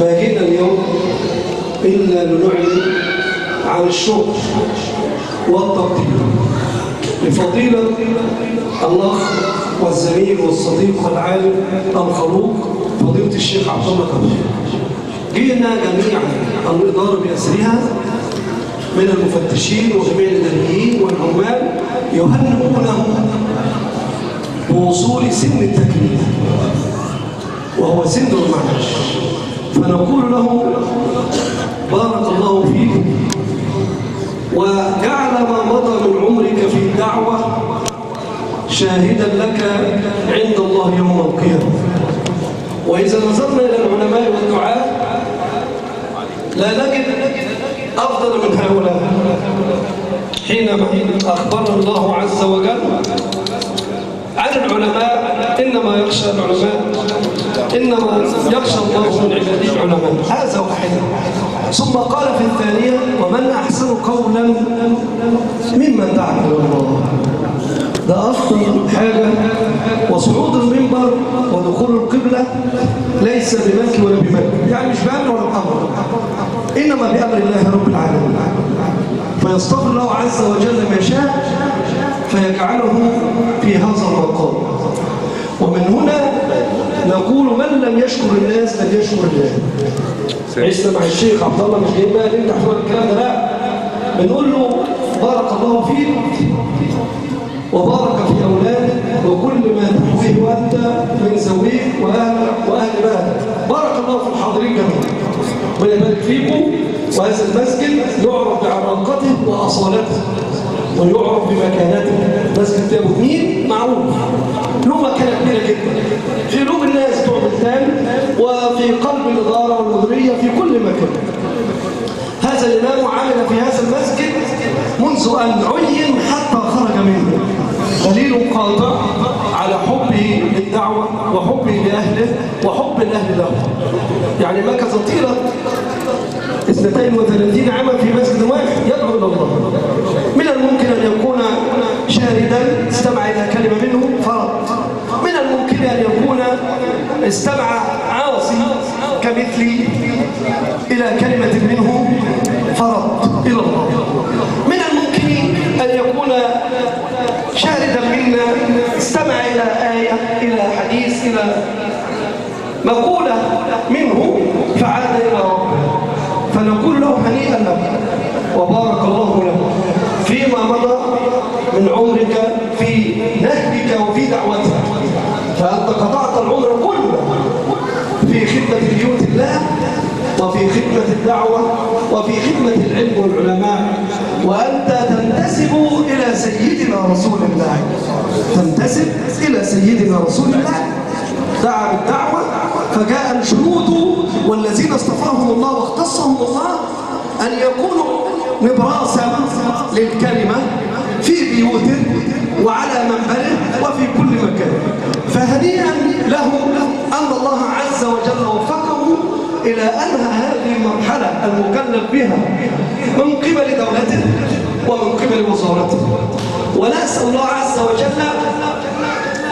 ما جينا اليوم إلا لنعلن عن الشكر والتقدير لفضيلة الأخ والزميل والصديق والعالم الخلوق فضيلة الشيخ عبد الله كامل. جينا جميعا الإدارة بأسرها من المفتشين وجميع الإداريين والعمال يهنئونهم بوصول سن التكليف وهو سن المعاش، فنقول لهم بارك الله فيكم وجعل ما مضى من عمرك في الدعوة شاهدا لك عند الله يوم القيامة. وإذا نظرنا إلى العلماء والدعاء لا نجد أفضل من هؤلاء حينما أخبرنا الله عز وجل عن العلماء إنما يخشى الله من عباده العلماء. هذا واحد. ثم قال في الثانية ومن أحسن قولا ممن دعا إلى الله. ده أفضل حاجة. وصعود المنبر ودخول القبلة ليس بمكي ولا بمكي، يعني مش بأمر ولا بأمر، إنما بأمر الله رب العالمين. فيصطفي الله عز وجل ما شاء فيجعله في هذا المقام. ومن هنا نقول من لم يشكر الناس لم يشكر الله. عشنا مع الشيخ عبد الله مش جايين بقى نمدح شويه الكلام ده، لا، بنقول له بارك الله فيك وبارك في اولادك وكل ما تحويه انت من زويك واهلك واهل بلدك. بارك الله في الحاضرين جميعا ربنا يبارك فيكم. وهذا المسجد يعرف بعراقته واصالته ويعرف بمكانته. مسجد ابو مين معروف له مكانه كبيره جدا في قلوب الناس بتوع بلدان وفي قلب الاداره والمديريه في كل مكان. هذا الامام عمل في هذا المسجد منذ ان عين حتى خرج منه، دليل قاطع على حبه للدعوه وحبه لاهله وحب الاهل له. يعني مكث طيله 32 عاما في مسجد واحد يدعو الى الله. من الممكن ان يكون شاردا استمع الى كلمه منه فرط، من الممكن ان يكون استمع عاصي كمثلي الى كلمه منه فرط الى الله. من الممكن ان يكون شاردا منا استمع الى ايه الى حديث الى مقوله منه فعاد الى ربه، فنقول له هنيئا لك وبارك الله لك فيما مضى من عمرك في نهجك وفي دعوتك. فأنت قطعت العمر كله في خدمة بيوت الله وفي خدمة الدعوة وفي خدمة العلم والعلماء، وأنت تنتسب إلى سيدنا رسول الله. تنتسب إلى سيدنا رسول الله. دعا بالدعوة فجاء الجنود والذين اصطفاهم الله واختصهم الله أن يكونوا نبراسا للكلمة في بيوته وعلى منبره وفي كل مكان. فهنيئا له أن الله عز وجل وفقه إلى أنهى هذه المرحلة المكلف بها من قبل دولته ومن قبل وزارته. ونسأل الله عز وجل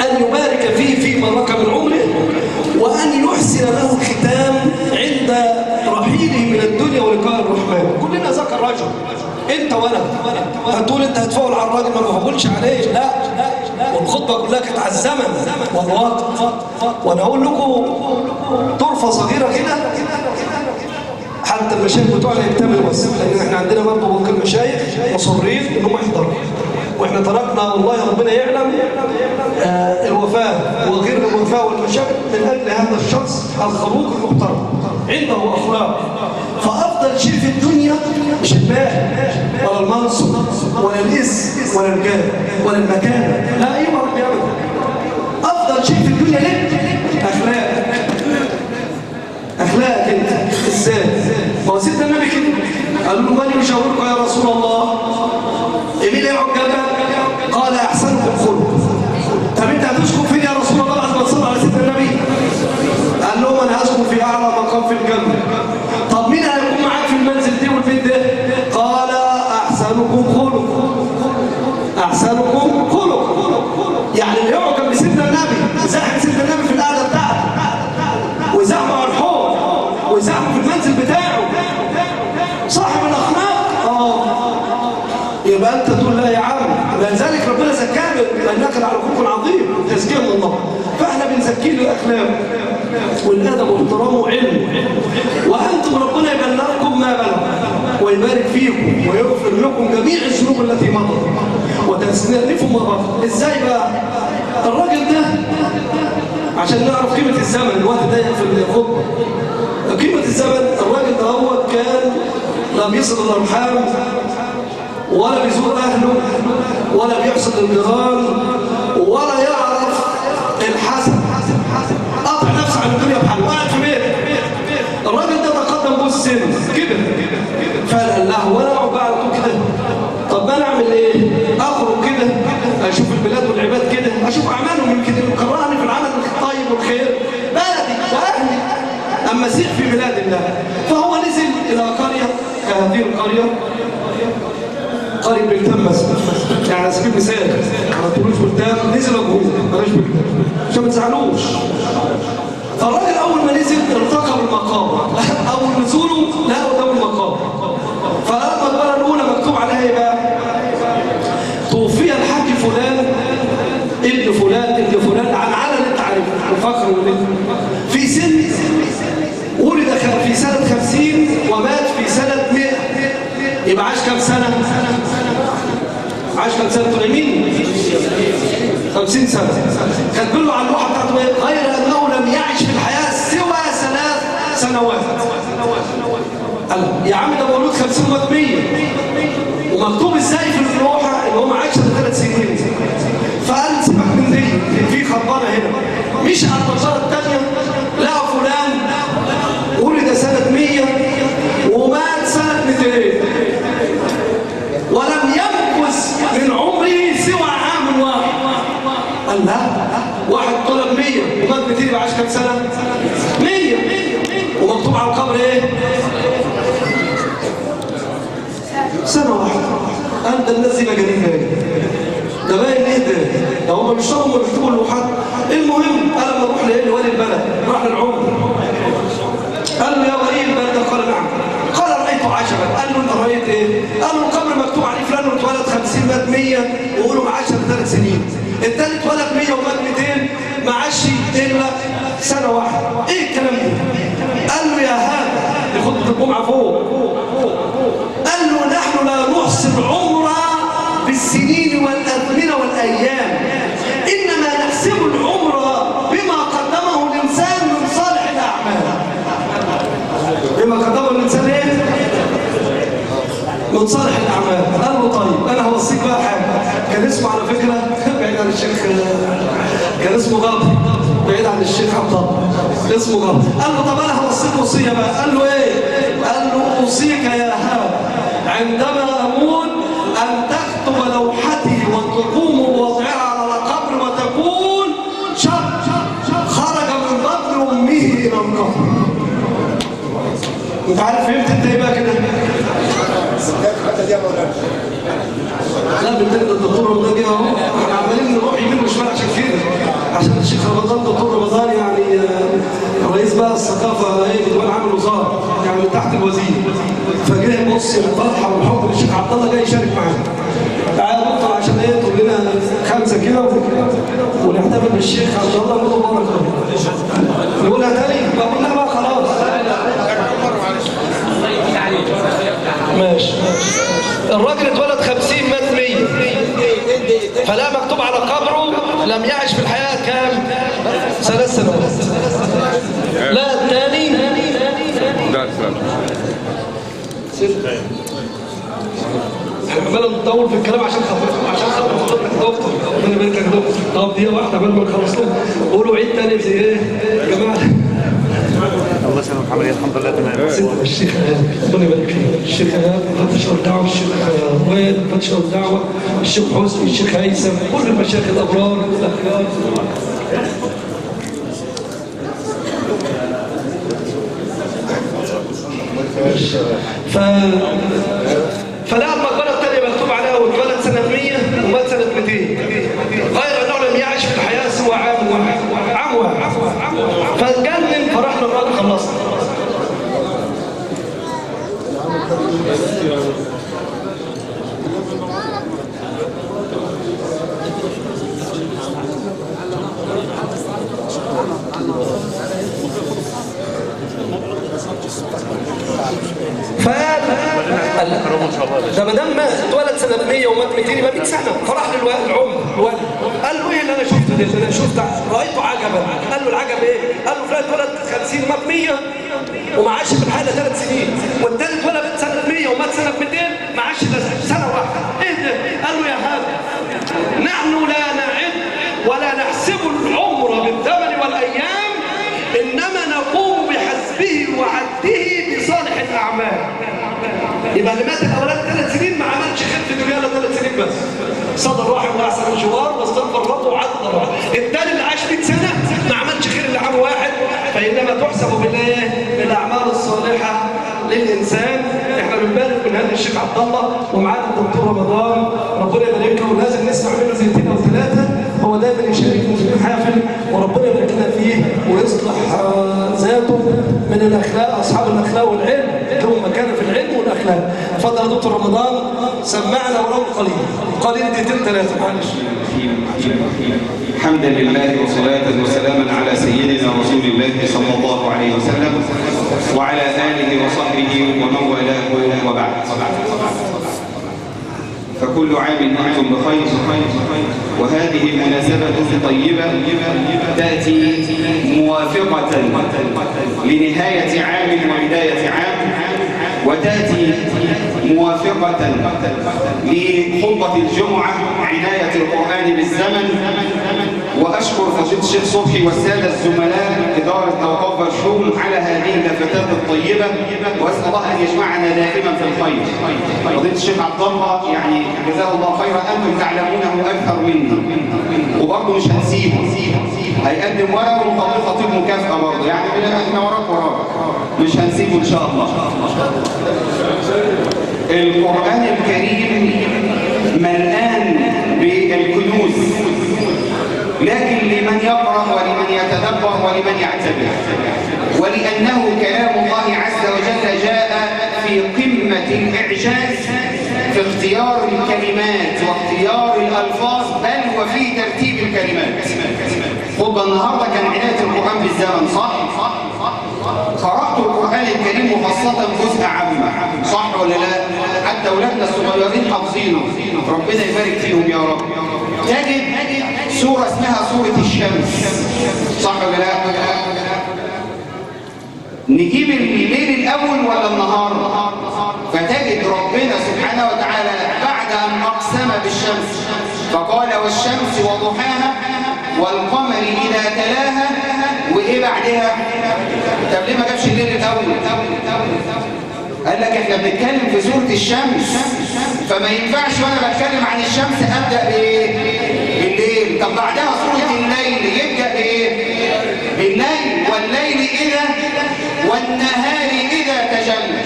أن يبارك فيه فيما بقى من عمره وأن يحسن له الختام عند رحيله من الدنيا ولقاء الرحمن. كلنا ذكر رجل انت وانا هتقول انت هتفاول على الراجل ما بقولش عليه، لا، والخطبه كلها كانت على الزمن والوقت. وانا اقول لكم طرفه صغيره كده حتى المشايخ بتوعنا يكتملوا بس، لان احنا عندنا برضه باقي المشايخ مصرين انهم يحضروا، واحنا تركنا والله ربنا يعلم الوفاه وغير الوفاه والمشاكل من اجل هذا الشخص الخلوق المحترم عنده اخلاق. فافضل شيء في الدنيا مش المال ولا المنصب ولا الاسم ولا الجاه ولا المكانه، لا ايه رب يعمل. افضل شيء في الدنيا لك اخلاقك انت ازاي. ما هو سيدنا النبي كده قال له من يشاورك يا رسول الله؟ مين اللي يقعد جنبك؟ قال احسنكم خلق. طب انت هتسكن فين يا رسول الله بعد ما تصلي على سيدنا النبي؟ قال لهم انا هسكن في اعلى مقام في الجنه. طب مين هيكون معاك في المنزل دي والبيت ده؟ قال احسنكم خلق. احسنكم خلق، يعني اللي يقعد جنب سيدنا النبي زاحم سيدنا النبي في القعده بتاعته وزحمه على الحوض ويزعمه في المنزل بتاعه صاحب الأخلاق. يبقى أنت تقول لا يا عم، لذلك ربنا زكاه بأنك على خلق عظيم، تزكيه من الله. فإحنا بنزكيه الأخلاق والأدب واحترامه علم، وأنتم ربنا يبلغكم ما بلغ ويبارك فيكم ويغفر لكم جميع الذنوب التي مضت وتستأنفوا مرات. إزاي بقى؟ الراجل ده عشان نعرف قيمة الزمن، الوقت ده في الخطبة. قيمة الزمن، الراجل ده هو كان لا بيصل الأرحام ولا بيزور أهله ولا بيحصد الجيران ولا يعرف الحسد، قطع نفسه عن الدنيا بحاله، قاعد في بيت. الراجل ده تقدم به السن كبر، فقال له وانا اقعد بقى على طول كده؟ طب ما انا اعمل ايه؟ اخرج كده اشوف البلاد والعباد كده، اشوف اعمالهم يمكن يكرهني في العمل الطيب والخير، بلدي واهلي اما اسير في بلاد الله. فهو نزل الى قريه كهذه القريه، قريب بلتان مثلا، يعني على سبيل المثال ما تقولوش بلتان، نزل ابوه بلاش بلتان عشان ما تزعلوش. فالراجل اول ما نزل التقى بالمقابر، اول نزوله لقى قدام المقابر، فلقى المقبره الاولى مكتوب عليها ايه بقى؟ توفي الحاج فلان ابن فلان ابن فلان، عن علن انت عارفه الفخر والنجم، في سن ولد في سنه 50 ومات في سنه 100. يبقى عاش كم سنة؟ عاش كم سنة تقولين؟ 50 سنة. كاتبين له على اللوحة بتاعته ايه؟ غير أنه لم يعش في الحياة سوى 3 سنوات. قال يا عم ده مولود 50 ومات 100. ومكتوب ازاي في اللوحة ان هو ما عاش الا 3 سنين. فقال سيبك من دي، في خربانة هنا. مش على البشرة الثانية لقى فلان ولد سنة 100 ومات سنة 200 ولم يمكث من عمره سوى عام واحد. قال لا، واحد طلب 100 ومات 200 يبقى عاش كم سنة؟ 100. ومكتوب على القبر ايه؟ سنة واحدة. قال ده الناس دي مجانين باين، ده باين ايه ده هم مش هم بيكتبوا اللوحات. المهم قال لما اروح لولي البلد، راح للعمر، قال له يا ولي البلد، قال نعم. قال رأيت عجبا. قال له انت رأيت ايه؟ قال له القبر مكتوب عليه فلان اتولد 50 مات 100 وقولوا ما عاش 3 سنين، الثاني اتولد 100 ومات 200 ما عاش الا سنة واحدة. ايه الكلام ده؟ قال له يا هذا لخطبة الجمعة فوق، قال له نحن لا نحصي العمر بالسنين والأزمنة والأيام، إنما نحسب العمر بما قدمه الإنسان من صالح الأعمال. بما قدمه الإنسان إيه؟ من صالح الأعمال. قال له طيب أنا هوصيك بقى حاجة. كان اسمه على فكرة بعيد عن الشيخ، كان اسمه غابر بعيد عن الشيخ عبد الله، اسمه غابر. قال له طب أنا هوصيك وصية بقى. قال له إيه؟ قال له أوصيك يا هذا عندما أموت أن تكتب لوحتي وتقوم بوضعها على القبر وتقول شاب خرج من بطن أمه إلى القبر. أنت عارف فهمت أنت إيه بقى كده؟ لا بالتالي الدكتور رمضان جه اهو، احنا عمالين نروح يمين وشمال عشان كده، عشان الشيخ رمضان دكتور رمضان يعني رئيس بقى الثقافه ايه ديوان عام الوزاره يعني من تحت الوزير، فجه يبص الفرحه والحب للشيخ عبد الله جاي يشارك معانا. تعالى يا دكتور عشان ايه تقول لنا 5 كده ونحتفل بالشيخ عبد الله نقول له بارك الله. نقولها تاني؟ بقول لها بقى خلاص. ماشي. الراجل اتولد 50 مات 100، فلا مكتوب على قبره لم يعش في الحياة كام؟ 3 سنوات. لا الثاني عمال نطول في الكلام عشان خاطر دكتور، ربنا يبارك لك دكتور. طب دي واحده قبل ما نخلص لهم قولوا عيد ثاني زي ايه يا جماعه؟ الله يسلمك عمليه الحمد لله تمام. الشيخ ربنا يبارك فيك، الشيخ ايهاب فتشر الدعوه، الشيخ وائل فتشر الدعوه، الشيخ حسني، الشيخ هيثم، كل المشايخ الابرار والاخيار. فلا المقبره الثانيه مكتوب عليها واتولد سنه 100 ومات سنه 200، غير انه لم يعش في الحياه سوى عام واحد. فاتجنن، فرحنا الراجل خلصنا. لا كرمه ان شاء الله يا باشا. ده ما دام اتولد سنه 100 ومات 200 يبقى 100 سنه. فراح للعمر الولد قال له ايه اللي انا شفته ده؟ انا شفت رايته عجبا. قال له العجب ايه؟ قال له فلان اتولد 50 مات 100 وما عاش في الحاله 3 سنين، والثالث اتولد سنه 100 ومات سنه 200 ما عاش الا سنه واحده. ايه ده؟ قال له يا هذا نحن لا نعد ولا نحسب العمر بالثمن والايام، انما نقوم بحسبه وعده بصالح الاعمال. يبقى اللي مات الاولاد 3 سنين ما عملش خير في الدنيا الا 3 سنين بس. صدر واحد واحسن الجوار واستغفر ربه وعدل ربه. الثاني اللي عاش 100 سنه ما عملش خير الا عام واحد. فانما تحسب بالاعمال الصالحه للانسان. احنا بنبارك من هذا الشيخ عبد الله ومعانا الدكتور رمضان، ربنا يبارك له، ولازم نسمع منه زيتين او 3. هو دايما يشاركنا في المحافل وربنا يبارك لنا فيه ويصلح ذاته من الاخلاق، اصحاب الاخلاق والعلم لهم مكانه في العلم والاخلاق. اتفضل يا دكتور رمضان سمعنا ولو قليل دقيقتين 3 معلش. حمدا لله وصلاة وسلاما على سيدنا رسول الله صلى الله عليه وسلم وعلى آله وصحبه ومن والاه وبعد. فكل عام وانتم بخير، وهذه مناسبة طيبة تأتي موافقة لنهاية عام وبداية عام، وتأتي موافقة لخطبة الجمعة عناية القرآن بالزمن. وأشكر فضيلة الشيخ صبحي والسادة الزملاء إدارة أوقاف برشوم على هذه اللفتات الطيبة، وأسأل الله أن يجمعنا دائما في الخير. فضيلة الشيخ عبد الله يعني جزاه الله خيرا، أنتم تعلمونه أكثر مني، وبرضه مش هنسيبه، هيقدم ورقه ومطلق خطيب مكافأة برضه، يعني احنا وراك مش هنسيبه إن شاء الله. القرآن الكريم ملآن بالكنوز، لكن لمن يقرأ ولمن يتدبر ولمن يعتبر، ولأنه كلام الله عز وجل جاء في قمة الإعجاز في اختيار الكلمات واختيار الألفاظ، بل وفي ترتيب الكلمات. خطبة النهارده كان عناية القرآن بالزمن، صح؟ قرأت القرآن الكريم وخاصة جزء عامة، صح ولا لا؟ حتى أولادنا الصغيرين حافظينه، ربنا يبارك فيهم يا رب. تجد سورة اسمها سورة الشمس، صح ولا لا؟ نجيب الليل الأول ولا النهار؟ فتجد ربنا سبحانه وتعالى بعد أن أقسم بالشمس فقال والشمس وضحاها والقمر إذا تلاها، وإيه بعدها؟ طب ليه ما جابش الليل الأول؟ قال لك احنا بنتكلم في سورة الشمس، فما ينفعش وانا بتكلم عن الشمس ابدا بايه؟ بالليل. طب بعدها سورة الليل يبدا بايه؟ بالليل، والليل اذا والنهار اذا تجلى.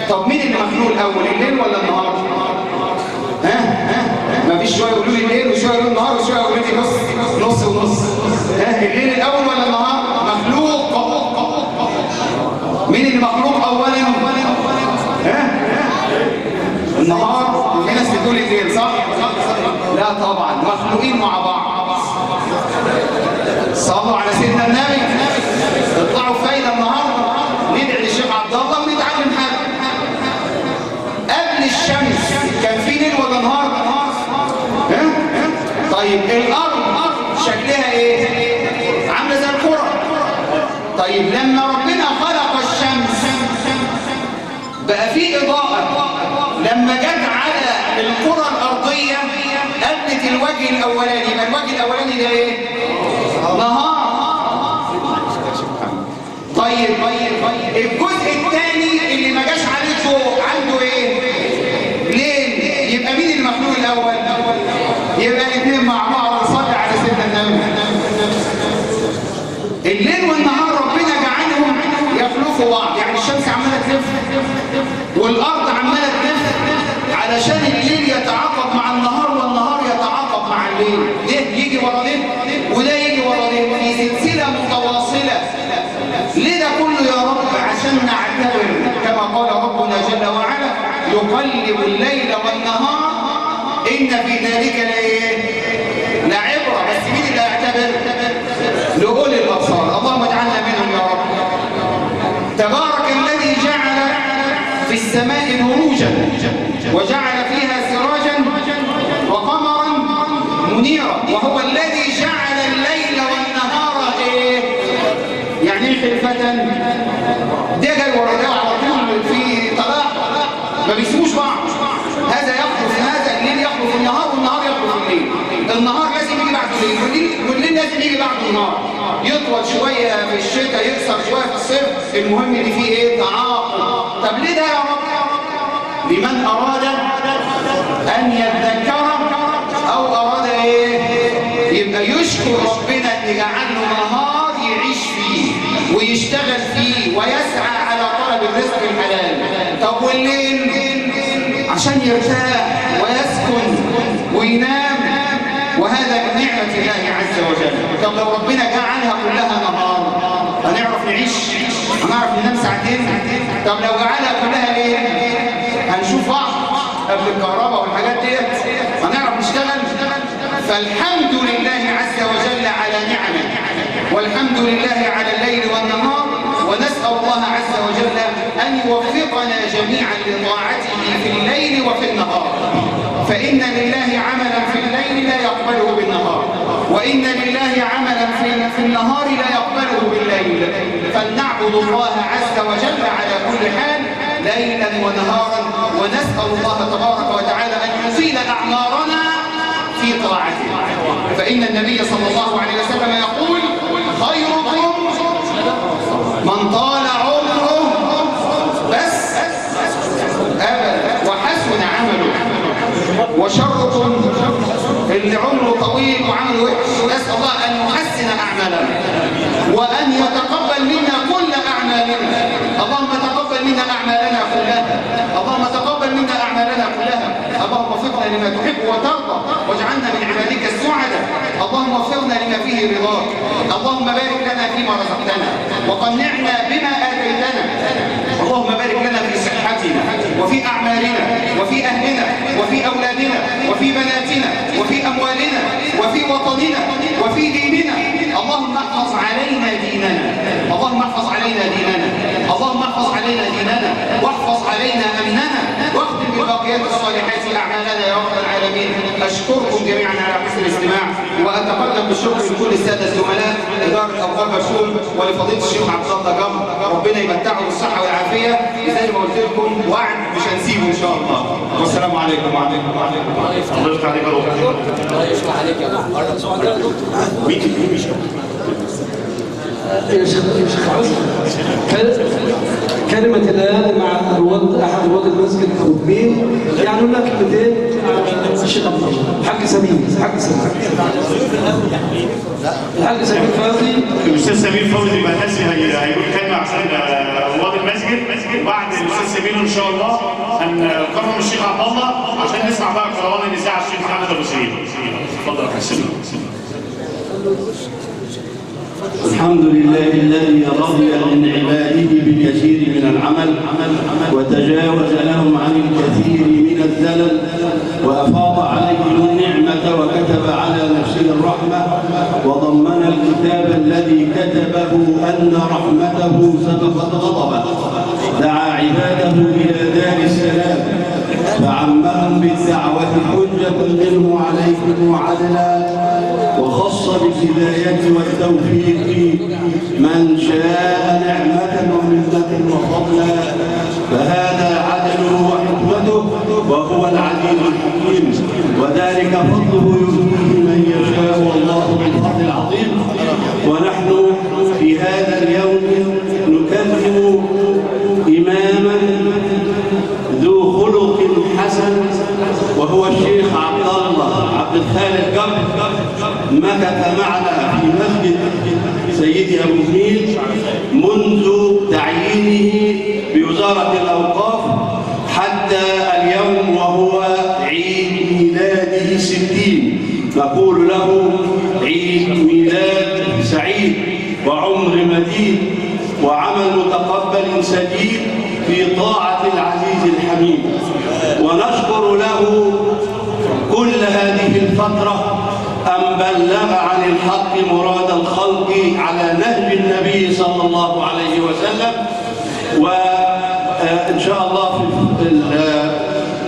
طب مين اللي مخلوق الاول، الليل ولا النهار؟ ما فيش شويه يقولوا لي الليل وشويه يقولوا النهار وشويه يقولوا لي نص ونص. الليل الاول ولا النهار؟ مخلوق. مين اللي مخلوق اولا؟ النهار. في ناس بتقول الليل، صح؟ لا طبعا، مخلوقين مع بعض. صلوا على سيدنا النبي. اطلعوا فايده النهارده، ندعي للشيخ عبد الله ونتعلم حاجه. قبل الشمس كان في ليل ولا نهار؟ طيب الارض شكلها ايه؟ عامله زي الكره. طيب لما ربنا خلق الشمس بقى في اضاءه، لما جت على الكره الارضيه قابلت الوجه الاولاني، يبقى الوجه الاولاني ده ايه؟ نهار. طيب الجزء الثاني اللي ما جاش عليه ضوء عنده ايه؟ ليل. يبقى مين المخلوق الاول؟ يبقى الاثنين مع بعض. نصلي على سيدنا النبي. الليل والنهار ربنا جعلهم يخلفوا بعض، يعني الشمس عماله تلف والارض عماله تلف علشان الليل يتعاقب مع النهار والنهار يتعاقب مع الليل، ده يجي ورا ده وده يجي ورا ده في سلسله متواصله. ليه ده كله يا رب؟ عشان نعتبر كما قال ربنا جل وعلا يقلب الليل والنهار إن في ذلك لعبرة. بس مين اللي يعتبر؟ لأولي الأبصار. اللهم اجعلنا منهم يا رب. تبارك الذي جعل في السماء بروجا وجعل فيها سراجا وقمرا منيرا وهو الذي جعل الليل والنهار ايه؟ يعني ايه خلفة؟ ده جاي ورا ده على طول في طلاق ما بيسيبوش بعض. هذا يخلف هذا، الليل يخلف النهار والنهار يخلف الليل. النهار لازم يجي بعد الليل والليل لازم يجي بعد النهار. يطول شويه في الشتاء يقصر شويه في الصيف، المهم ان فيه ايه؟ تعاقب. طب ليه ده يا رب؟ لمن اراد ان يذكر او اراد ايه؟ يبقى يشكر ربنا ان جعل له نهار يعيش فيه ويشتغل فيه ويسعى على طلب الرزق الحلال. طب والليل عشان يرتاح ويسكن وينام، وهذا من نعمة الله عز وجل. طب لو ربنا جعلها كلها نهار هنعرف نعيش؟ هنعرف ننام ساعتين؟ طب لو جعلها كلها ليل هنشوف بعض قبل الكهرباء والحاجات ديت؟ هنعرف نشتغل؟ فالحمد لله عز وجل على نعمه، والحمد لله على الليل والنهار، ونسأل الله عز وجل أن يوفقنا جميعا لطاعته في الليل وفي النهار. فإن لله عملا في الليل لا يقبله بالنهار، وإن لله عملا في النهار لا يقبله بالليل. فلنعبد الله عز وجل على كل حال ليلا ونهارا، ونسأل الله تبارك وتعالى أن يطيل أعمارنا في طاعته. فإن النبي صلى الله عليه وسلم يقول: خيركم من طال عمره بس أبدا وحسن عمله، وشركم اللي عمره طويل وعمله وحش. نسأل الله أن يحسن أعمالنا وأن يتقبل منا كل أعمالنا. اللهم تقبل منا أعمالنا كلها، اللهم تقبل منا أعمالنا كلها. اللهم وفقنا لما تحب وترضى واجعلنا من عبادك السعداء. اللهم وفقنا لما فيه رضاك. اللهم بارك لنا فيما رزقتنا وقنعنا بما آتيتنا. اللهم بارك لنا في صحتنا وفي أعمالنا وفي أهلنا وفي أولادنا وفي بناتنا وفي أموالنا وفي وطننا وفي ديننا. اللهم احفظ علينا ديننا، اللهم احفظ علينا ديننا، اللهم احفظ علينا ديننا واحفظ علينا أمننا، واختم بالباقيات الصالحات أعمالنا يا رب العالمين. أشكركم جميعا على حسن الاستماع، وأتقدم بالشكر لكل السادة الزملاء إدارة أوقاف برشوم ولفضيلة الشيخ عبد الله جمر. ربنا يمتعه بالصحة والعافية زي ما قلت لكم، وعد مش هنسيبه إن شاء الله. والسلام عليكم وعليكم الله يفتح عليك يا رب. الله يفتح عليك يا كلمة الآن مع أحد رواد المسجد الخطبين يعني لنا كلمتين الشيخ عبد الله. حاج سمير فوزي، الاستاذ سمير فوزي مهندس هيقول كلمه عشان رواد المسجد، وبعد الاستاذ سمير ان شاء الله هنكرم الشيخ عبد الله عشان نسمع بقى كروان النساء الشيخ محمد ابو سعيد. اتفضل يا حسين. الحمد لله الذي رضي من عباده بالكثير من العمل وتجاوز لهم عن الكثير من الزلل، وأفاض عليهم النعمة وكتب على نفسه الرحمة، وضمن الكتاب الذي كتبه أن رحمته سبقت غضبه. دعا عباده إلى دار السلام فعمهم بالدعوة حجة منه عليكم وعدلا، وخص بالهداية والتوفيق من شاء نعمة ومنة وفضلا، فهذا عدله وحكمته وهو العليم الحكيم، وذلك فضله يؤتيه من يشاء والله بالفضل العظيم. ونحن في هذا اليوم نكرم إماما ذو خلق حسن، وهو الشيخ عبد الخالق جمر. مكث معنا في مسجد سيدي أبو جميل منذ تعيينه بوزارة الأوقاف حتى اليوم، وهو عيد ميلاده 60. نقول له عيد ميلاد سعيد وعمر مديد وعمل متقبل سديد في طاعة العزيز الحميد. ونشكر له كل هذه الفترة أن بلغ عن الحق مراد الخلق على نهج النبي صلى الله عليه وسلم، إن شاء الله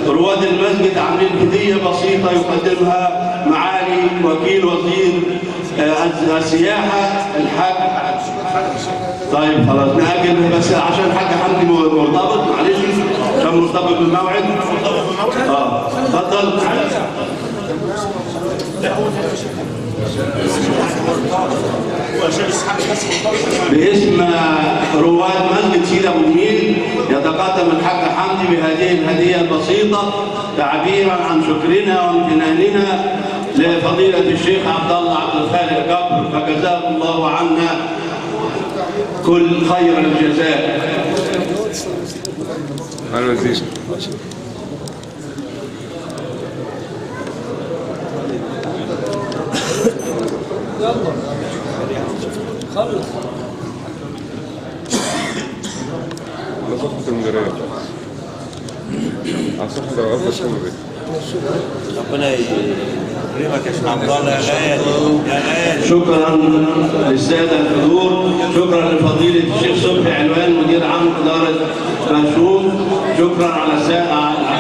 في رواد المسجد عاملين هدية بسيطة يقدمها معالي وكيل وزير السياحة الحاج. طيب خلاص نأجل بس عشان الحاج حمدي مرتبط، معلش عشان مرتبط بالموعد. اتفضل. باسم رواد مسجد سيدي ابو النيل يتقدم الحاج حمدي بهذه الهديه البسيطه تعبيرا عن شكرنا وامتناننا لفضيله الشيخ عبد الله عبد الخالق جبر، فجزاه الله عنا كل خير الجزاء. ربنا يكرمك يا شيخ عبد الله يا غالي يا غالي. شكرا للساده الحضور، شكرا لفضيله الشيخ صبحي علوان مدير عام اداره منشوم، شكرا على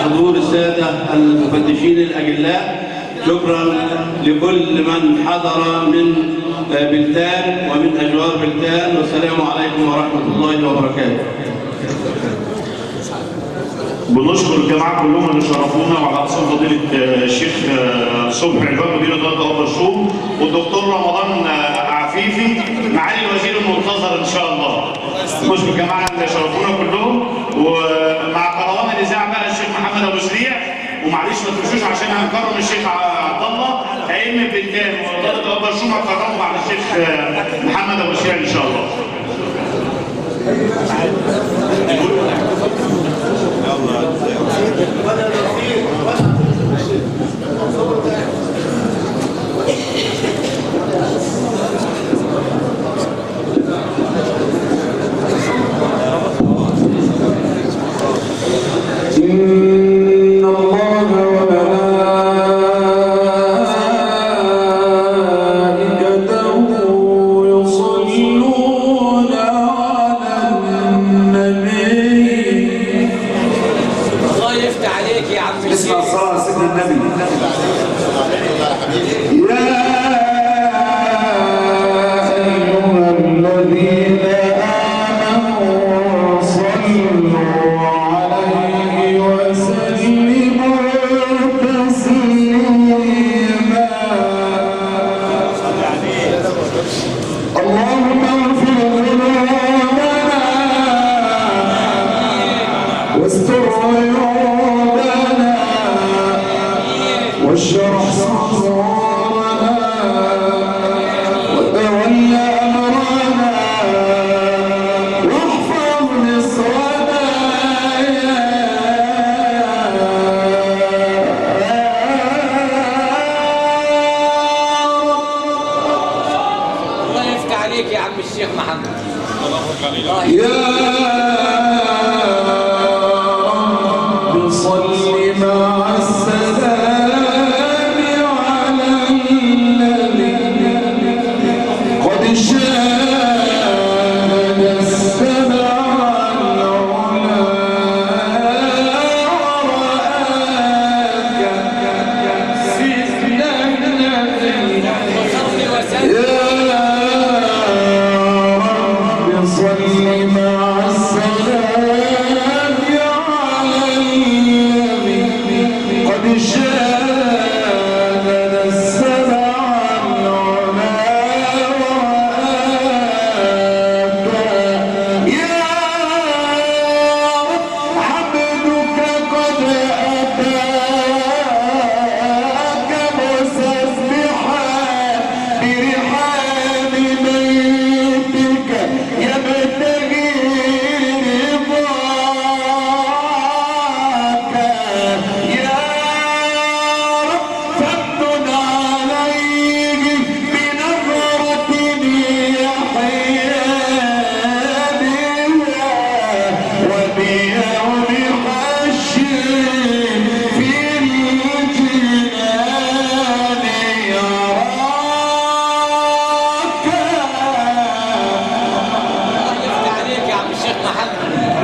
حضور الساده المفتشين الاجلاء، شكرا لكل من حضر من بلتان ومن اجوار بلتان، والسلام عليكم ورحمه الله وبركاته. بنشكر الجماعه كلهم اللي شرفونا، وعلى راسهم فضيله الشيخ صبحي علوان مدير اداره ابو الشوم، والدكتور رمضان عفيفي معالي الوزير المنتظر ان شاء الله. نشكر الجماعه اللي شرفونا كلهم، ومع كروان الاذاعه بقى الشيخ محمد ابو سريع، ومعلش ما تمشوش عشان هنكرم الشيخ عبد الله هيئم بلتان واداره ابو الشوم هنكرمه بعد الشيخ محمد ابو سريع ان شاء الله.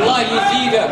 الله يزيدك.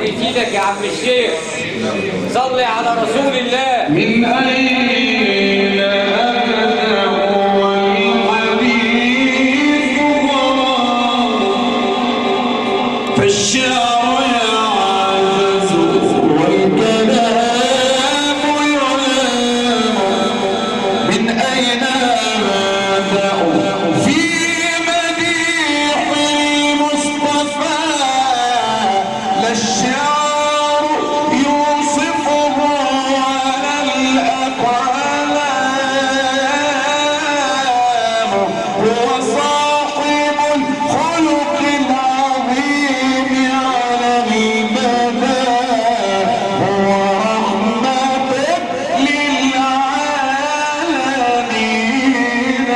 ويزيدك يا عم الشيخ. صلي على رسول الله. من أين أتى والحديث غرام فالشعر يعزز والكلام يعلم من أين أتى في مديح المصطفى لا الشعر يوصفه على الأقلام هو صاحب الخلق العظيم على المدى هو رحمة للعالمين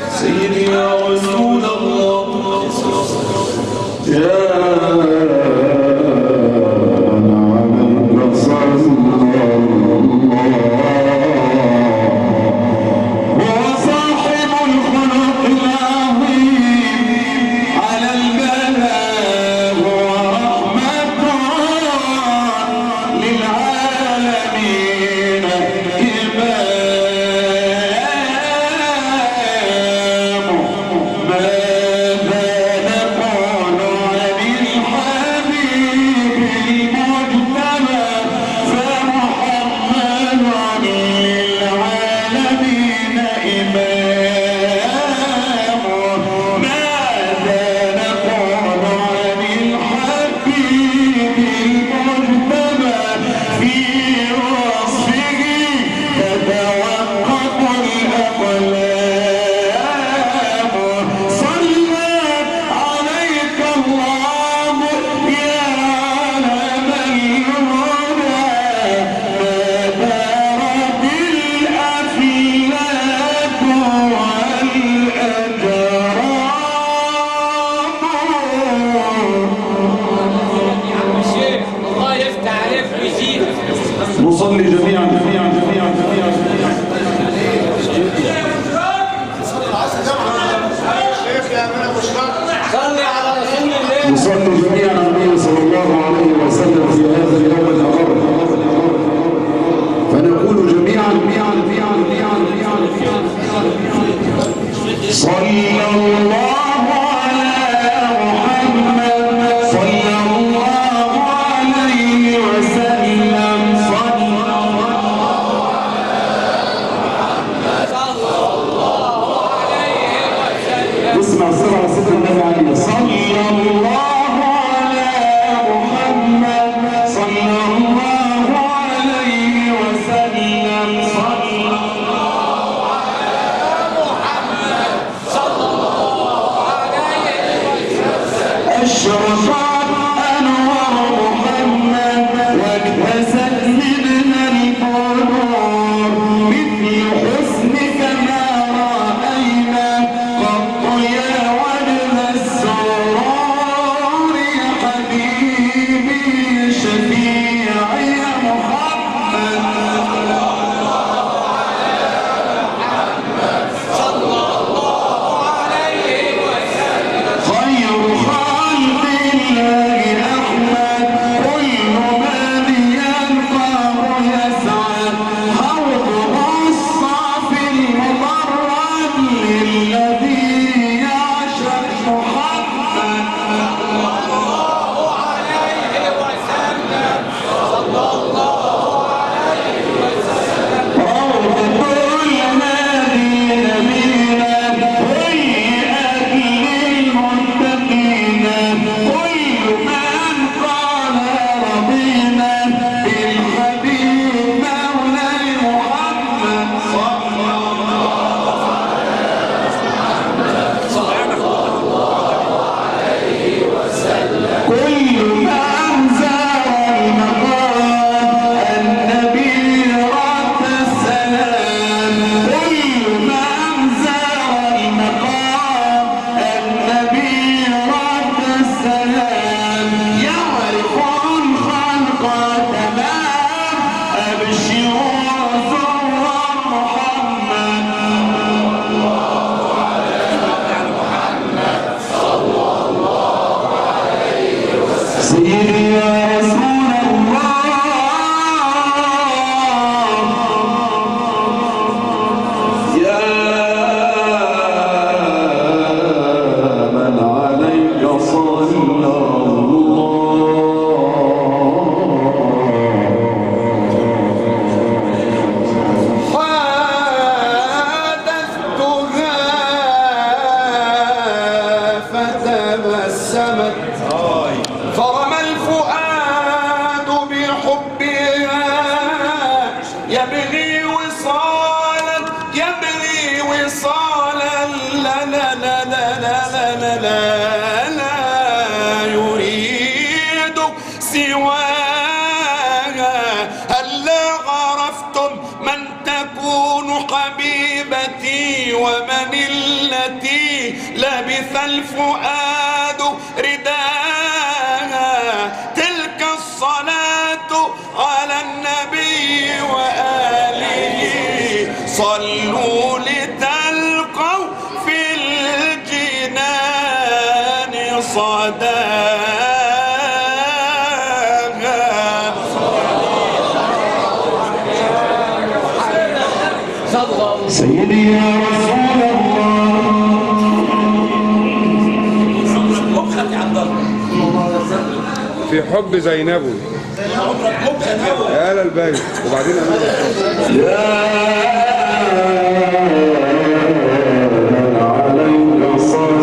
سيدي يا رسول الله يا عليك صلى الله هو صاحب الخلق العظيم على البلاء هو رحمة للعالمين إمام ماذا نقول عن الحال سيدي يا رسول الله يا من عليك صلى فرمى الفؤاد بحبها يبغي وصالا لا لا لا لا لا لا لا لا يريد سواها. هلا عرفتم من تكون حبيبتي ومن التي لبث الفؤاد رداها. تلك الصلاة على النبي وآله صلوا لتلقوا في الجنان صداها. سيدي يا رسول في حب زينب يا آل البيت وبعدين عليك صلى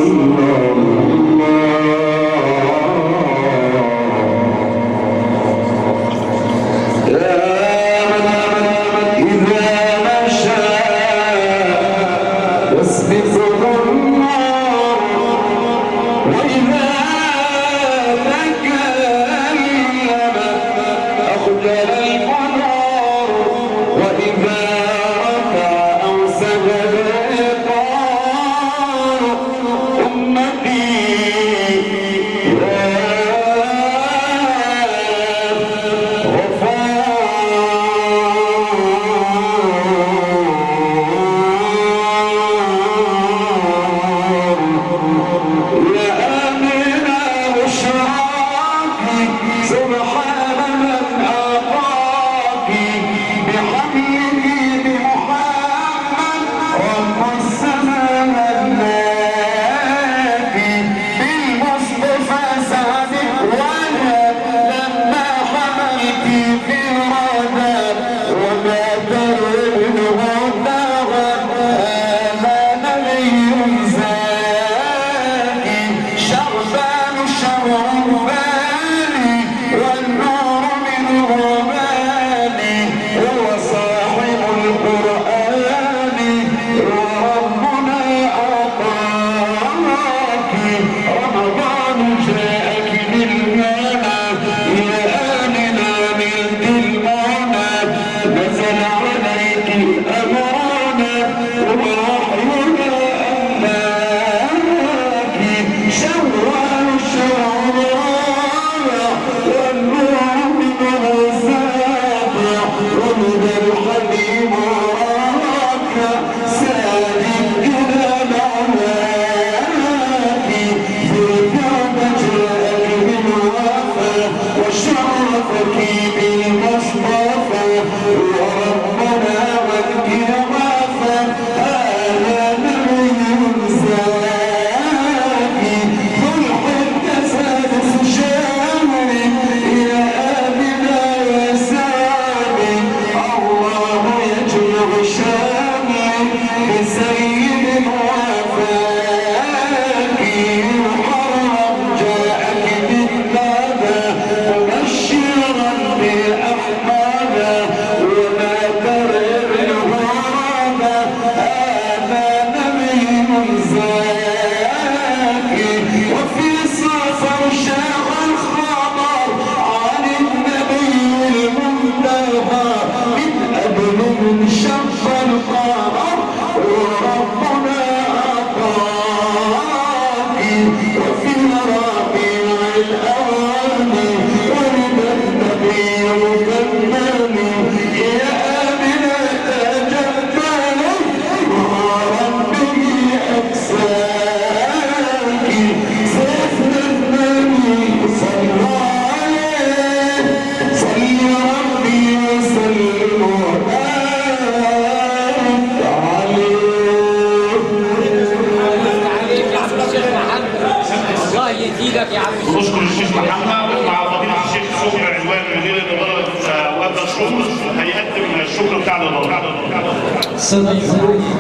أحسن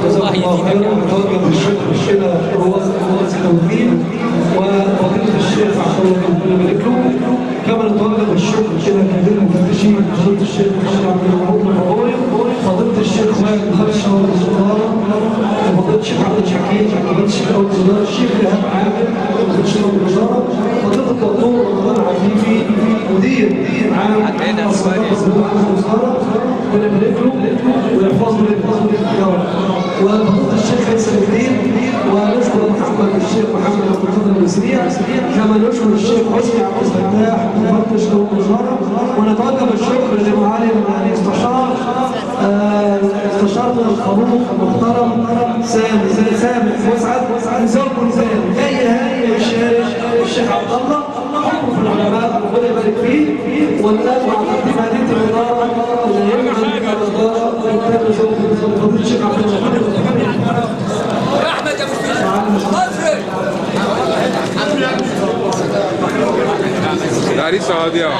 جزاك الله خيرا. نتوجه بالشكر إلى رؤساء التوحيد وفضيلة الشيخ عبد الله بن مالك له، كما نتوجه بالشكر إلى كبير المفتشين فضيلة الشيخ محمد عبد المعروف الغوري، فضيلة الشيخ وائل الخشب والوزارة، وفضيلة الشيخ عبد الحكيم، وفضيلة الشيخ أول الوزارة، الشيخ إيهاب عامر، وفضيلة الشيخ الوزارة، فضيلة الدكتور رمضان عفيفي مدير عام الوزارة، ونبارك له ويحفظه للإختيار، وفضيلة الشيخ عيسى الدين، ونشكر محمد الشيخ محمد عبد القادر المسريع، كما نشكر الشيخ حسني عبد الفتاح مفتش الوزارة، ونتوجه بالشكر لمعالي استشارنا الخروف المحترم سامح مسعد زوج زين جاي يشارك الشيخ عبد الله حكم في العلماء، ربنا يبارك فيه. والان مع تقديم هذه الاداره الى يمنع الاداره وانتاج فضيله الشيخ عبد الله احمد ابو العريس هادية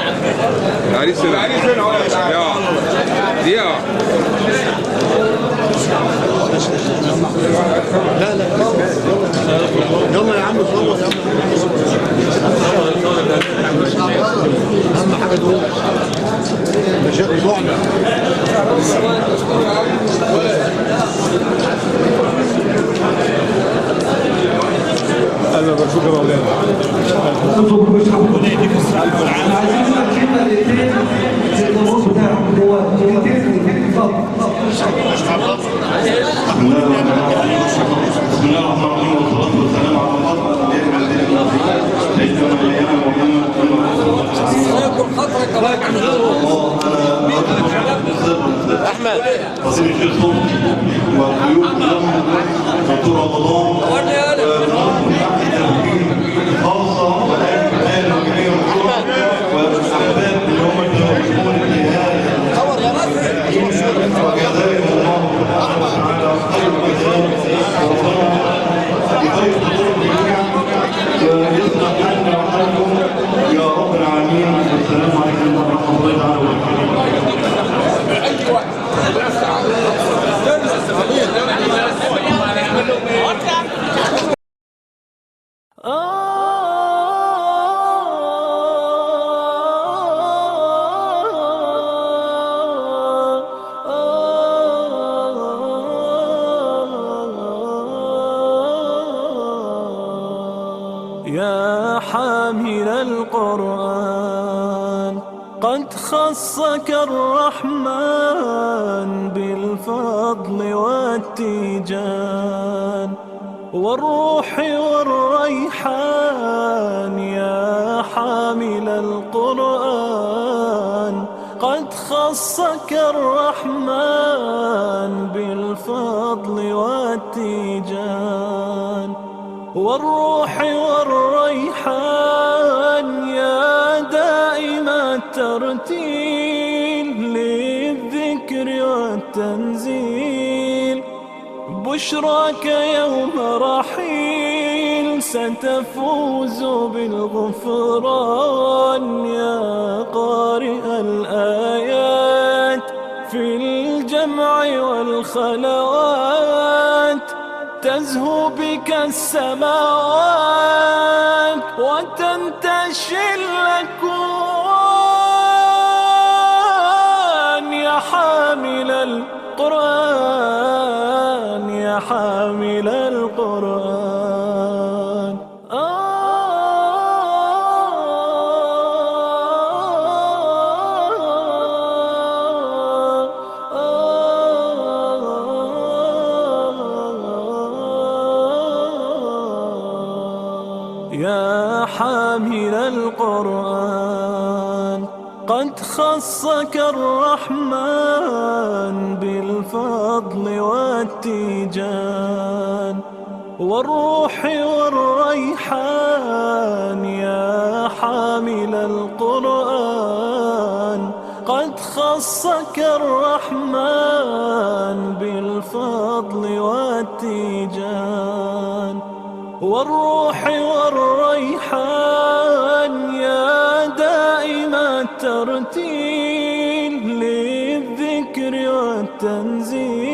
العريس يا ديا لا يلا يا عم صوت اهم حاجه دول مشاكل بعنا انا بشوف الاولاد بسم الله الرحمن الرحيم والصلاة والسلام على سيدنا احمد فضيلة الشيخ صبحي والضيوف لهم دكتور رمضان خاصة ولكن كمان وجميع والأحباب اللي هم يشاركون الجهاد وجزاهم الله تعالى خير الجزاء، وربنا يبارك فيكم جميعا ويصلح حالنا وحالكم يا رب العالمين. والسلام عليكم ورحمة الله تعالى يا حامل القرآن قد خصك الرحمن بالفضل والتيجان والروح والريحان. يا حامل القرآن قد خصك الرحمن بالفضل والتيجان والروح والريحان. يا دائم الترتيل للذكر والتنزيل، بشراك يوم رحيل ستفوز بالغفران. يا قارئ الآيات في الجمع والخلوات، تزهو بك السماوات وتنتشي الأكوان. يا حامل القرآن يا حامل القرآن. يا حامل القرآن قد خصك الرحمن بالفضل والتيجان والروح والريحان. يا حامل القرآن قد خصك الرحمن بالفضل والتيجان والروح والريحان. يا دائم الترتيل للذكر والتنزيل،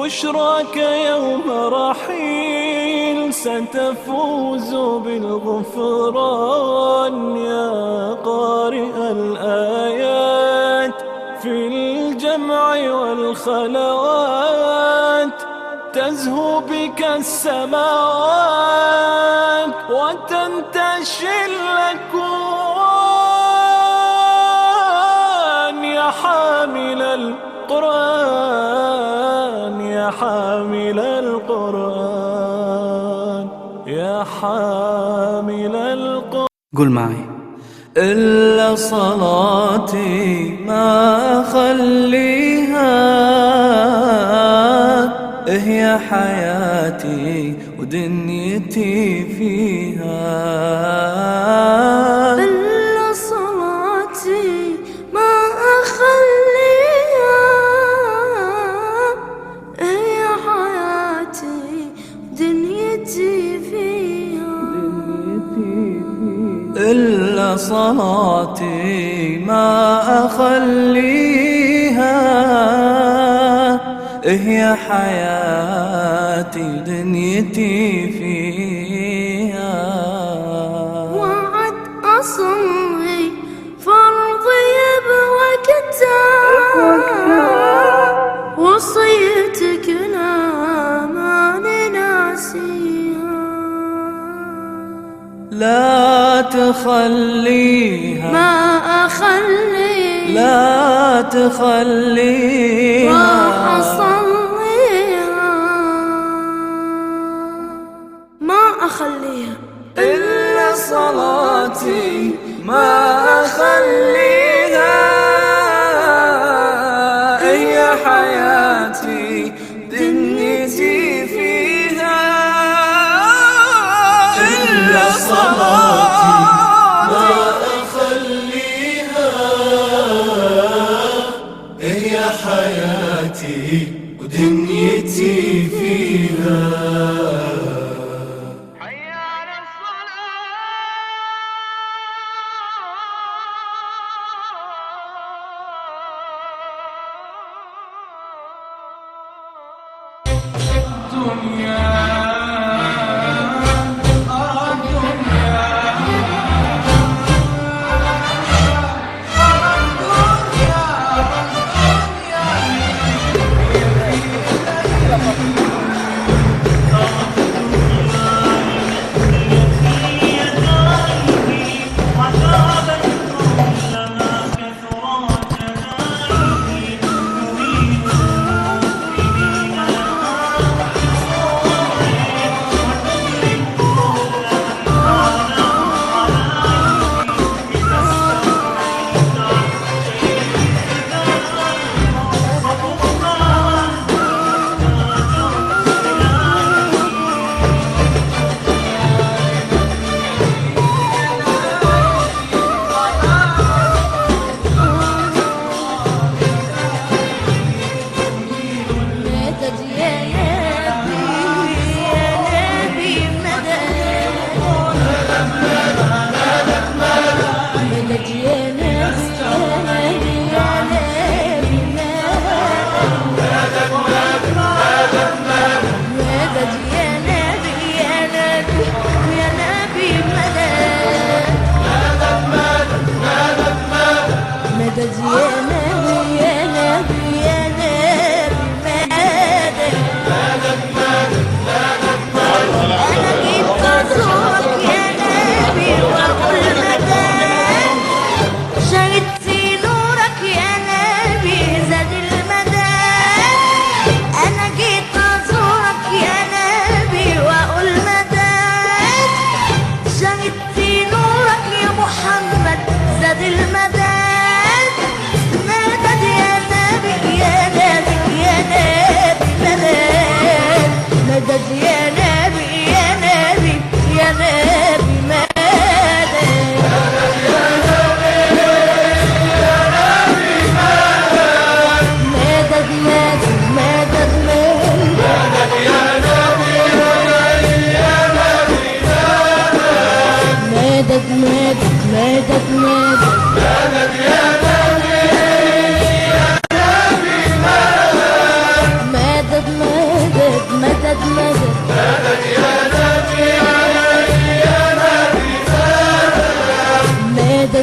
بشراك يوم رحيل ستفوز بالغفران يا قارئ الآيات في الجمع والخلوات تزهو بك السماوات وتنتشي الأكوان يا حامل القرآن يا حامل القرآن يا حامل القرآن. قل معي: إلا صلاتي ما أخليها هي حياتي ودنيتي فيها. إلا صلاتي ما أخليها هي حياتي ودنيتي فيها. إلا صلاتي ما أخليها هي حياتي دنيتي فيها. وعد أصلي فرضي بوقتها وصيتك لا ماني ناسيها. لا تخليها ما أخليها لا تخليها راح أصليها ما أخليها. إلا صلاتي ما أخليها هي حياتي دنيتي فيها. إلا صلاتي ما أخليها هي حياتي ودنيتي فيها. مدد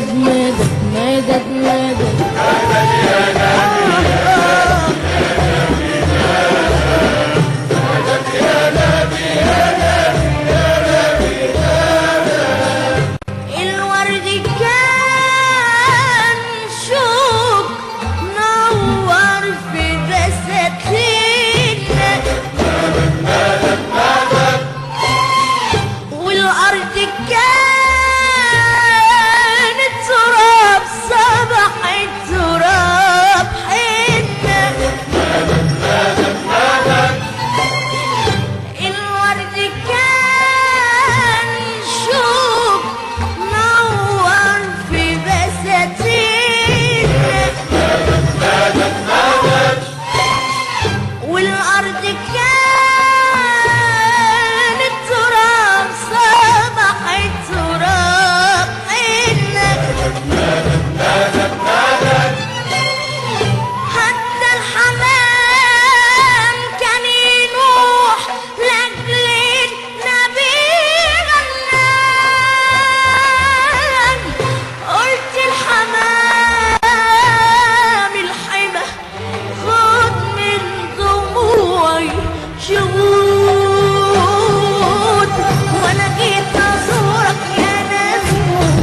مدد مدد مدد مدد الورد كان شوق نور في بساتيننا والأرض كانت تراب صبحت تراب حنا الورد كان شوق نور في بساتيننا والأرض كانت تراب صبحت تراب حنا حتى الحمام كان ينوح لأجل النبي غنان قلت الحمام الحمى خد من دموعي شهود وانا جيت ازورك يا نبي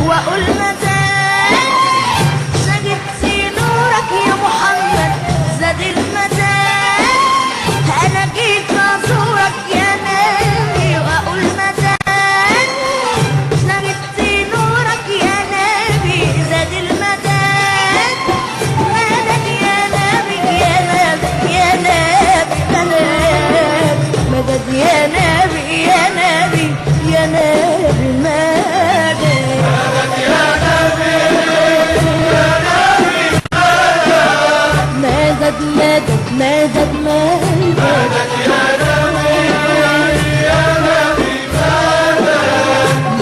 واقول مدام سجدت نورك يا محمد زاد المدام انا جيت ازورك يا نبي واقول مدام سجدت نورك يا نبي زاد المدام مدد يا نبي يا نبي يا نبي مدد يا نبي يا نبي يا نبي مدد مدد مدد مدد مدد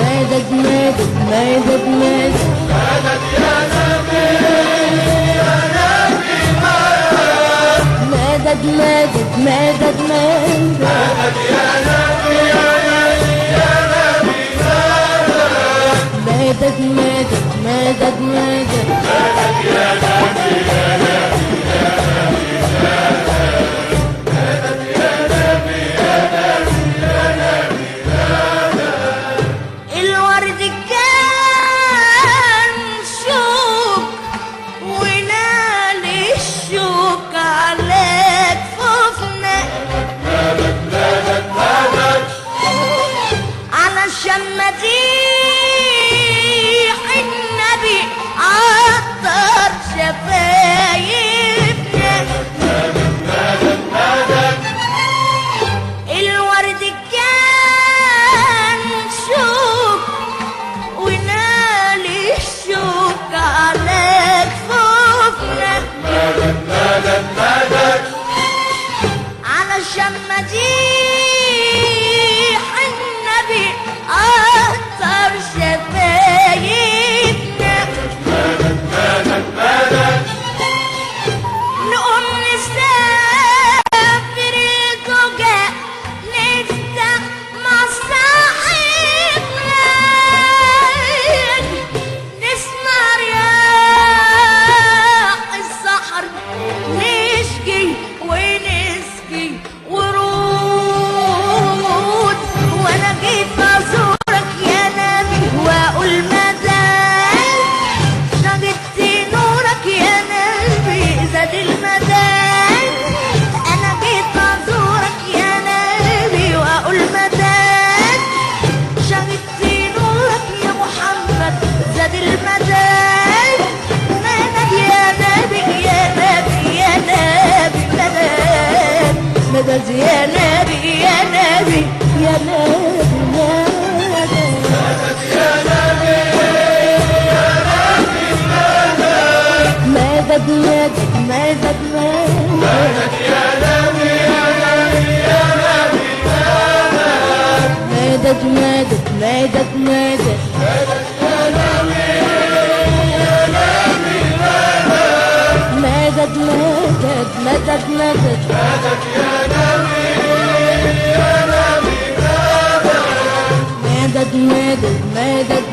مدد مدد مدد مدد مدد مدد مدد مدد مدد مدد مدد الورد كان شوق ونال الشوق على كفوفنا علشان مديح النبي عطر شفايفنا الورد كان شوق ونال الشوق على كفوفنا علشان مديح النبي عطر شفايفنا نقوم نسافر الدجا نفتح مصاحبنا نسمع رياح الصحر نشكي ونسكي ورود وانا جيت ازورك يا نبي واقول مدام شجدت نورك يا نبي زاد المدام انا جيت ازورك يا نبي واقول مدام شجدت نورك يا محمد زاد المدام مدد يا نبي يا نبي يا نبي مدد يا نبي يا نبي يا نبي مدد مدد مدد مدد يا نبي يا نبي يا نبي مدد مدد مدد مدد مدد مدد مدد مدد يا نبي يا نبي مدد مدد مدد مدد